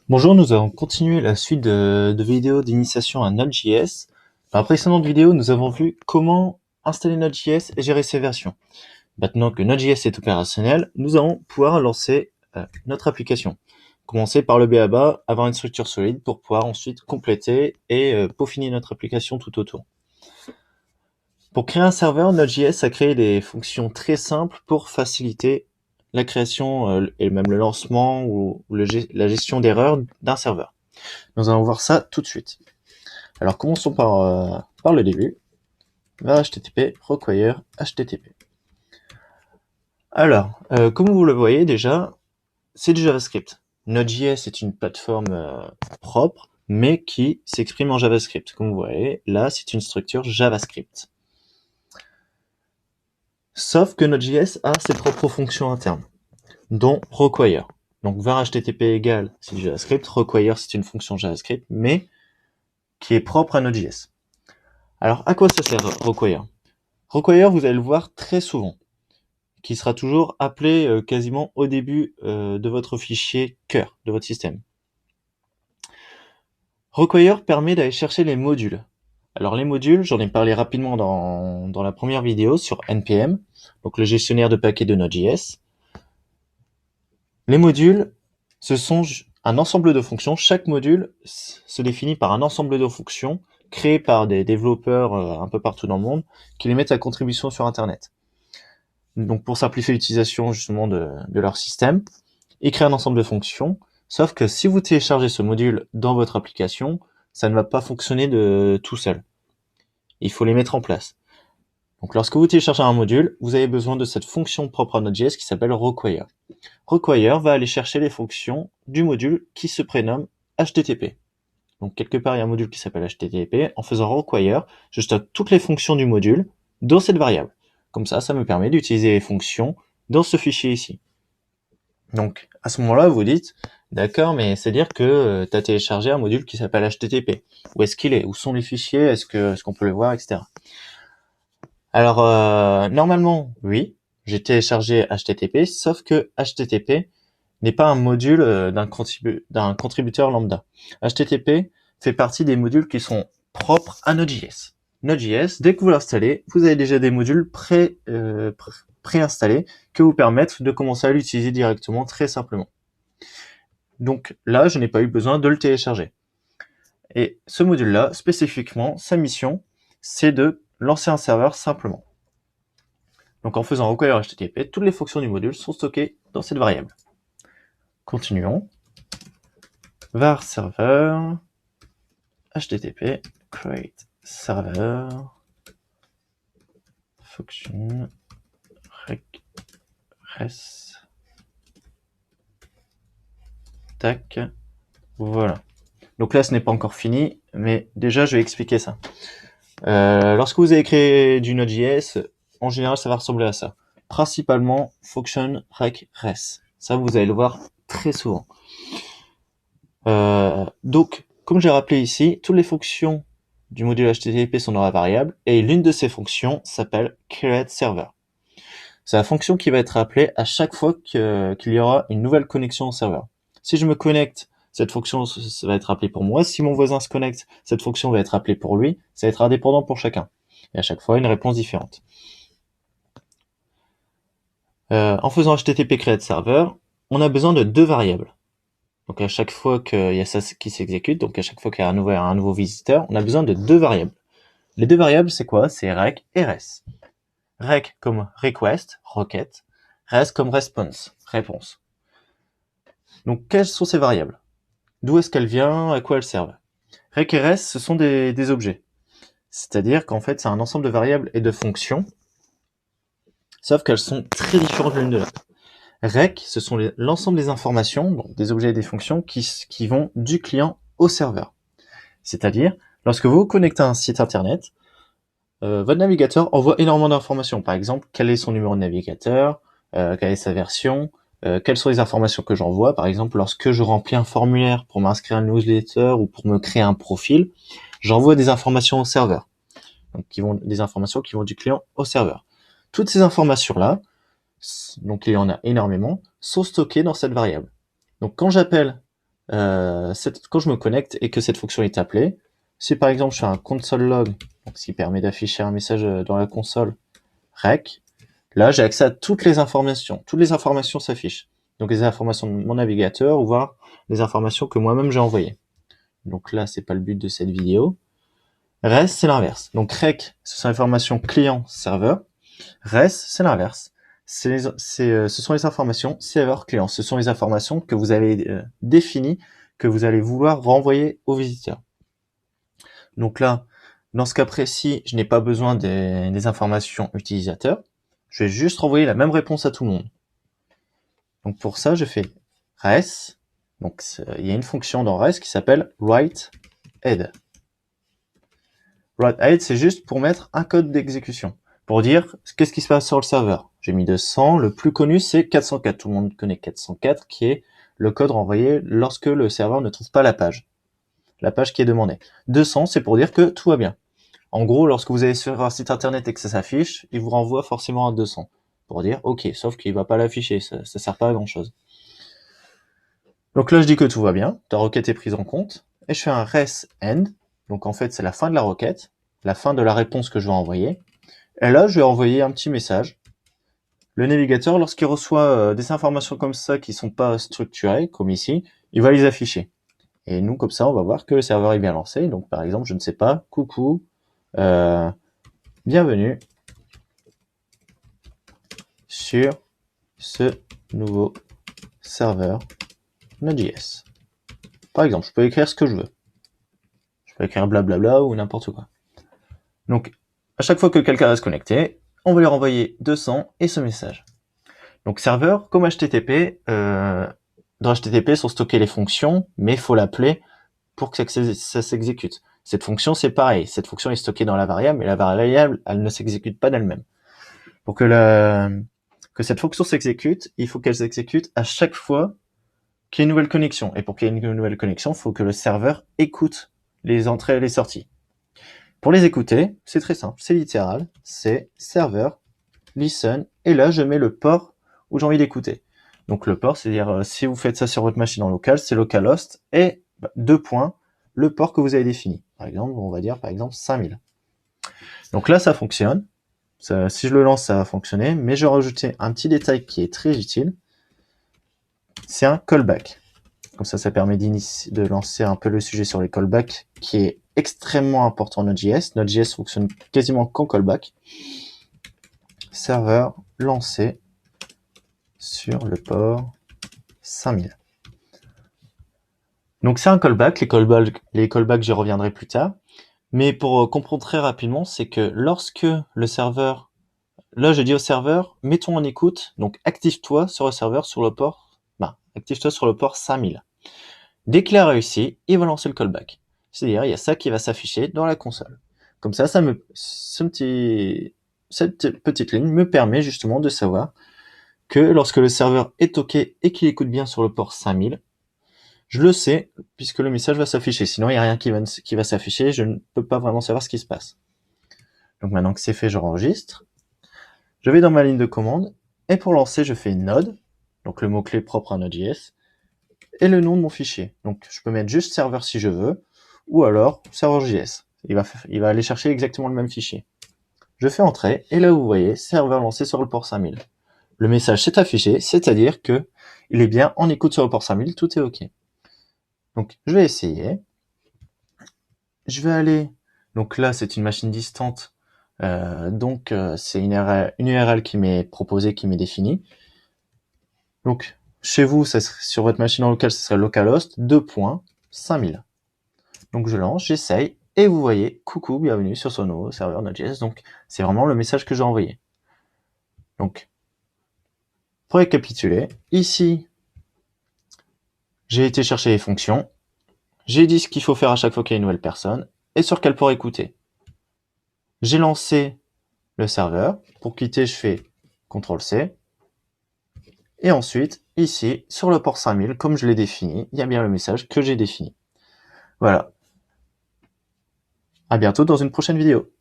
Bonjour, nous allons continuer la suite de vidéos d'initiation à Node.js. Dans la précédente vidéo, nous avons vu comment installer Node.js et gérer ses versions. Maintenant que Node.js est opérationnel, nous allons pouvoir lancer notre application. Commencer par le b.a.-ba, avoir une structure solide pour pouvoir ensuite compléter et peaufiner notre application tout autour. Pour créer un serveur, Node.js a créé des fonctions très simples pour faciliter la création et même le lancement ou la gestion d'erreurs d'un serveur. Nous allons voir ça tout de suite. Alors commençons par le début. HTTP require HTTP. Alors, comme vous le voyez déjà, c'est du JavaScript. Node.js est une plateforme propre, mais qui s'exprime en JavaScript. Comme vous voyez, là, c'est une structure JavaScript. Sauf que Node.js a ses propres fonctions internes, dont require. Donc, var HTTP égale, c'est du JavaScript. Require, c'est une fonction JavaScript, mais qui est propre à Node.js. Alors, à quoi ça sert require? Require, vous allez le voir très souvent, qui sera toujours appelé quasiment au début de votre fichier cœur de votre système. Require permet d'aller chercher les modules. Alors les modules, j'en ai parlé rapidement dans la première vidéo sur NPM, donc le gestionnaire de paquets de Node.js. Les modules, ce sont un ensemble de fonctions. Chaque module se définit par un ensemble de fonctions créées par des développeurs un peu partout dans le monde qui les mettent à contribution sur Internet. Donc pour simplifier l'utilisation justement de leur système, ils créent un ensemble de fonctions, sauf que si vous téléchargez ce module dans votre application, ça ne va pas fonctionner de tout seul. Il faut les mettre en place. Donc lorsque vous téléchargez un module, vous avez besoin de cette fonction propre à Node.js qui s'appelle require. Require va aller chercher les fonctions du module qui se prénomme HTTP. Donc quelque part il y a un module qui s'appelle HTTP. En faisant require, je stocke toutes les fonctions du module dans cette variable. Comme ça me permet d'utiliser les fonctions dans ce fichier ici. Donc, à ce moment-là, vous dites, d'accord, mais c'est-à-dire que tu as téléchargé un module qui s'appelle HTTP. Où est-ce qu'il est? Où sont les fichiers? Est-ce qu'on peut le voir, etc. Alors, normalement, oui, j'ai téléchargé HTTP, sauf que HTTP n'est pas un module d'un contributeur lambda. HTTP fait partie des modules qui sont propres à Node.js. Node.js, dès que vous l'installez, vous avez déjà des modules préinstallés qui vous permettent de commencer à l'utiliser directement très simplement. Donc là, je n'ai pas eu besoin de le télécharger. Et ce module-là, spécifiquement, sa mission, c'est de lancer un serveur simplement. Donc en faisant require HTTP, toutes les fonctions du module sont stockées dans cette variable. Continuons. Var server HTTP create server function res tac. Voilà. Donc là, ce n'est pas encore fini, mais déjà, je vais expliquer ça. Lorsque vous avez créé du Node.js, en général, ça va ressembler à ça. Principalement, function rec res. Ça, vous allez le voir très souvent. Donc, comme j'ai rappelé ici, toutes les fonctions du module HTTP sont dans la variable, et l'une de ces fonctions s'appelle create server. C'est la fonction qui va être appelée à chaque fois qu'il y aura une nouvelle connexion au serveur. Si je me connecte, cette fonction ça va être appelée pour moi. Si mon voisin se connecte, cette fonction va être appelée pour lui. Ça va être indépendant pour chacun. Et à chaque fois, une réponse différente. En faisant HTTP create server, on a besoin de deux variables. Donc à chaque fois qu'il y a ça qui s'exécute, donc à chaque fois qu'il y a un nouveau visiteur, on a besoin de deux variables. Les deux variables, c'est quoi? C'est rec et res. Rec comme request, requête, res comme response, réponse. Donc quelles sont ces variables? D'où est-ce qu'elles viennent? À quoi elles servent? Rec et res, ce sont des objets. C'est-à-dire qu'en fait, c'est un ensemble de variables et de fonctions, sauf qu'elles sont très différentes l'une de l'autre. Rec, ce sont l'ensemble des informations, donc des objets et des fonctions qui vont du client au serveur. C'est-à-dire, lorsque vous vous connectez à un site internet, votre navigateur envoie énormément d'informations. Par exemple, quel est son numéro de navigateur, quelle est sa version, quelles sont les informations que j'envoie. Par exemple, lorsque je remplis un formulaire pour m'inscrire à une newsletter ou pour me créer un profil, j'envoie des informations au serveur. Donc, des informations qui vont du client au serveur. Toutes ces informations-là, donc il y en a énormément, sont stockées dans cette variable. Donc quand j'appelle quand je me connecte et que cette fonction est appelée, si par exemple je fais un console log, donc ce qui permet d'afficher un message dans la console rec, là j'ai accès à toutes les informations. Toutes les informations s'affichent. Donc les informations de mon navigateur ou voir les informations que moi-même j'ai envoyées. Donc là, c'est pas le but de cette vidéo. REST, c'est l'inverse. Donc rec, ce sont les informations client-serveur. REST, c'est l'inverse. Ce sont les informations serveur-client. Ce sont les informations que vous avez définies, que vous allez vouloir renvoyer aux visiteurs. Donc là, dans ce cas précis, je n'ai pas besoin des informations utilisateurs. Je vais juste renvoyer la même réponse à tout le monde. Donc pour ça, je fais REST. Donc il y a une fonction dans REST qui s'appelle write-head. Write-head, c'est juste pour mettre un code d'exécution. Pour dire qu'est-ce qui se passe sur le serveur. J'ai mis 200. Le plus connu, c'est 404. Tout le monde connaît 404, qui est le code renvoyé lorsque le serveur ne trouve pas la page qui est demandée. 200, c'est pour dire que tout va bien. En gros, lorsque vous allez sur un site internet et que ça s'affiche, il vous renvoie forcément à 200 pour dire ok, sauf qu'il va pas l'afficher, ça sert pas à grand chose. Donc là, je dis que tout va bien, ta requête est prise en compte, et je fais un REST end. Donc en fait, c'est la fin de la requête, la fin de la réponse que je vais envoyer. Et là, je vais envoyer un petit message. Le navigateur, lorsqu'il reçoit des informations comme ça qui sont pas structurées, comme ici, il va les afficher. Et nous, comme ça, on va voir que le serveur est bien lancé. Donc par exemple, je ne sais pas, coucou, bienvenue sur ce nouveau serveur Node.js. Par exemple, je peux écrire ce que je veux. Je peux écrire blablabla ou n'importe quoi. Donc, à chaque fois que quelqu'un va se connecter, on va lui renvoyer 200 et ce message. Donc, serveur, comme HTTP, dans HTTP sont stockées les fonctions, mais il faut l'appeler pour que ça s'exécute. Cette fonction, c'est pareil. Cette fonction est stockée dans la variable, mais la variable, elle ne s'exécute pas d'elle-même. Pour que cette fonction s'exécute, il faut qu'elle s'exécute à chaque fois qu'il y ait une nouvelle connexion. Et pour qu'il y ait une nouvelle connexion, il faut que le serveur écoute les entrées et les sorties. Pour les écouter, c'est très simple, c'est littéral, c'est serveur, listen, et là je mets le port où j'ai envie d'écouter. Donc le port, c'est-à-dire si vous faites ça sur votre machine en local, c'est localhost et le port que vous avez défini. Par exemple, on va dire par exemple 5000. Donc là ça fonctionne, si je le lance ça va fonctionner, mais je vais rajouter un petit détail qui est très utile, c'est un callback. Comme ça permet de lancer un peu le sujet sur les callbacks, qui est extrêmement important en Node.js. Node.js fonctionne quasiment qu'en callback. Serveur lancé sur le port 5000. Donc c'est un callback. Les callbacks, j'y reviendrai plus tard. Mais pour comprendre très rapidement, c'est que lorsque le serveur, là je dis au serveur, mets-toi en écoute, donc active-toi sur le serveur active-toi sur le port 5000. Dès qu'il a réussi, il va lancer le callback. C'est-à-dire, il y a ça qui va s'afficher dans la console. Comme ça, cette petite ligne me permet justement de savoir que lorsque le serveur est OK et qu'il écoute bien sur le port 5000, je le sais puisque le message va s'afficher. Sinon, il n'y a rien qui va s'afficher. Je ne peux pas vraiment savoir ce qui se passe. Donc maintenant que c'est fait, j'enregistre. Je vais dans ma ligne de commande et pour lancer, je fais node, donc le mot-clé propre à Node.js, et le nom de mon fichier. Donc je peux mettre juste serveur si je veux, ou alors serveur.js. Il va aller chercher exactement le même fichier. Je fais entrer, et là vous voyez, serveur lancé sur le port 5000. Le message s'est affiché, c'est-à-dire que il est bien en écoute sur le port 5000, tout est OK. Donc je vais essayer. Je vais aller, donc là c'est une machine distante, c'est une URL qui m'est proposée, qui m'est définie. Donc chez vous, sur votre machine en local, ce serait localhost 2.5000. Donc je lance, j'essaye, et vous voyez, coucou, bienvenue sur ce nouveau serveur Node.js. Donc c'est vraiment le message que j'ai envoyé. Donc, pour récapituler, ici, j'ai été chercher les fonctions, j'ai dit ce qu'il faut faire à chaque fois qu'il y a une nouvelle personne, et sur quel port écouter. J'ai lancé le serveur, pour quitter, je fais CTRL-C, et ensuite, ici, sur le port 5000, comme je l'ai défini, il y a bien le message que j'ai défini. Voilà. À bientôt dans une prochaine vidéo.